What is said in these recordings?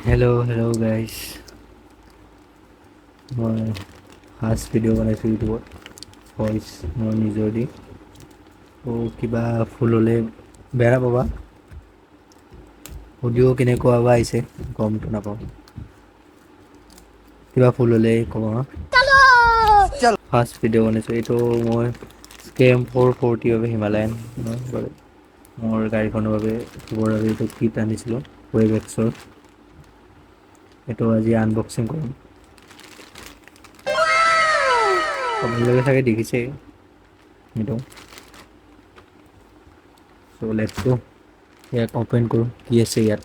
Hello guys. মই first video' বনাইছোঁ ইউটিউবত ভইচ মই নিজৰ দি কিবা ফুল হ'লে বেয়া নাপাবা অডিঅ' কেনেকুৱা বা আহিছে গমটো নাপাওঁ কিবা ফুল হ'লে ক'ব ফাৰ্ষ্ট ভিডিঅ' বনাইছোঁ এইটো মই স্কেম 440 বাবে হিমালয়ান বাৰু মোৰ গাড়ীখনৰ বাবে এইটো কিট আনিছিলোঁ WaveX-ৰ এইটো আজি আনবক্সিং কৰিম আপোনালোকে চাগে দেখিছে এইটো চ' লেটছ গো ইয়াক অপেন কৰোঁ কি আছে ইয়াত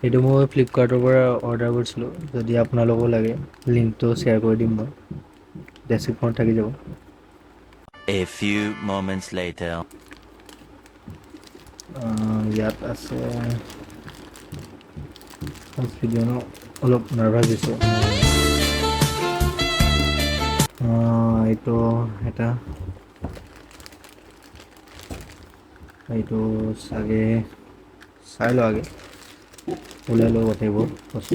এইটো মই ফ্লিপকাৰ্টৰ পৰা অৰ্ডাৰ কৰিছিলোঁ যদি আপোনালোকো লাগে লিংকটো শ্বেয়াৰ কৰি দিম মই ডেছক্ৰিপশ্যনত থাকি যাব A few moments later. ইয়াত আছে ভিডিঅ' অলপ নাৰ্ভাছ দিছোঁ এইটো এটা এইটো চাগে চাই লওঁ আগে ওলাই লওঁ গোটেইবোৰ বস্তু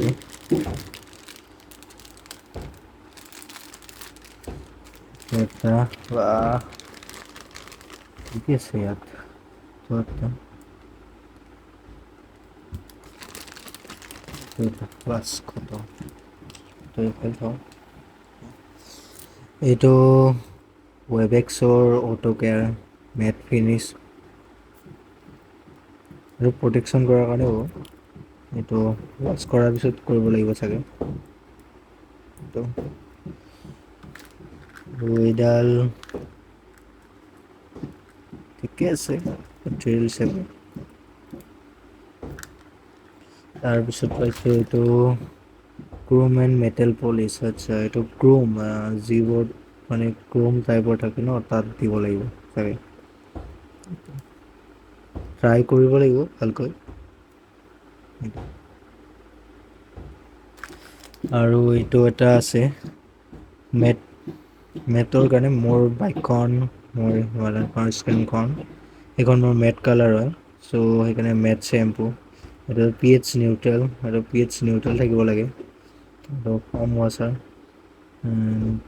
এটা বা কি আছে ইয়াত ক্লাছ খতম এইটো WaveX-ৰ অটো কেয়াৰ মেট ফিনিছ আৰু প্ৰটেকশ্যন কৰাৰ কাৰণে হ'ব এইটো ৱাছ কৰাৰ পিছত কৰিব লাগিব চাগে এইটো আৰু এইডাল ঠিকে আছে ড্ৰিল হিচাপে তাৰপিছত পাইছোঁ এইটো ক্ৰোম এণ্ড মেটেল পলিচ আচ্ছা এইটো ক্ৰোম যিবোৰ মানে ক্ৰোম টাইপৰ থাকে ন তাত দিব লাগিব চাগে ট্ৰাই কৰিব লাগিব ভালকৈ আৰু এইটো এটা আছে মেটৰ কাৰণে মোৰ বাইকখন মোৰ হিমালয়ানখন স্ক্ৰীনখন সেইখন মোৰ মেট কালাৰ হয় চ' সেইকাৰণে মেট শ্বেম্পু এইটো pH নিউট্ৰেল আৰু pH নিউট্ৰেল থাকিব লাগে আৰু কম ৱাচাৰ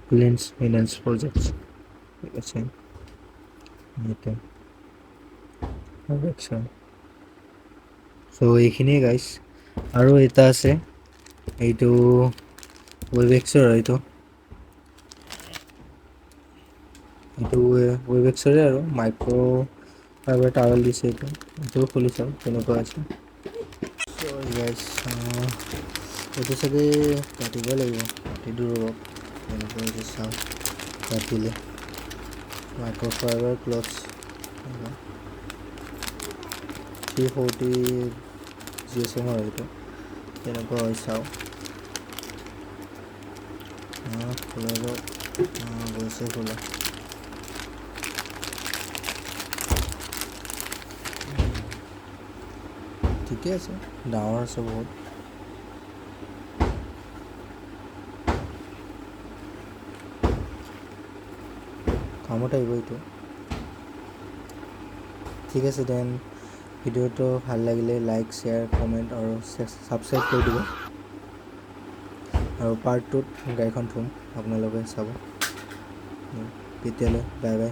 ক্লিনছ প্ৰজেক্টছ ঠিক আছে চ' এইখিনিয়ে গাইছ আৰু এটা আছে এইটো WaveX-ৰ এইটো WaveX-ৰে আৰু মাইক্ৰ'ফাইবাৰ টাৱেল দিছে এইটোও খুলি চাওঁ কেনেকুৱা আছে এইটো চাগে কাটিব লাগিব কাটি দিওঁ ৰ'ব কেনেকুৱা হৈছে চাওঁ কাটিলে মাইক্ৰ'ফাইবাৰ ক্লথছ 340 GSM আৰু এইটো কেনেকুৱা হয় চাওঁ খোলা গৈছে খোলা ঠিকে আছে ডাঙৰ আছে বহুত কামত আহিব এইটো ঠিক আছে দেন ভিডিঅ'টো ভাল লাগিলে লাইক শ্বেয়াৰ কমেণ্ট আৰু ছাবস্ক্ৰাইব কৰি দিব আৰু পাৰ্ট 2ত গাড়ীখন থ'ম আপোনালোকে চাব তেতিয়ালৈ বাই বাই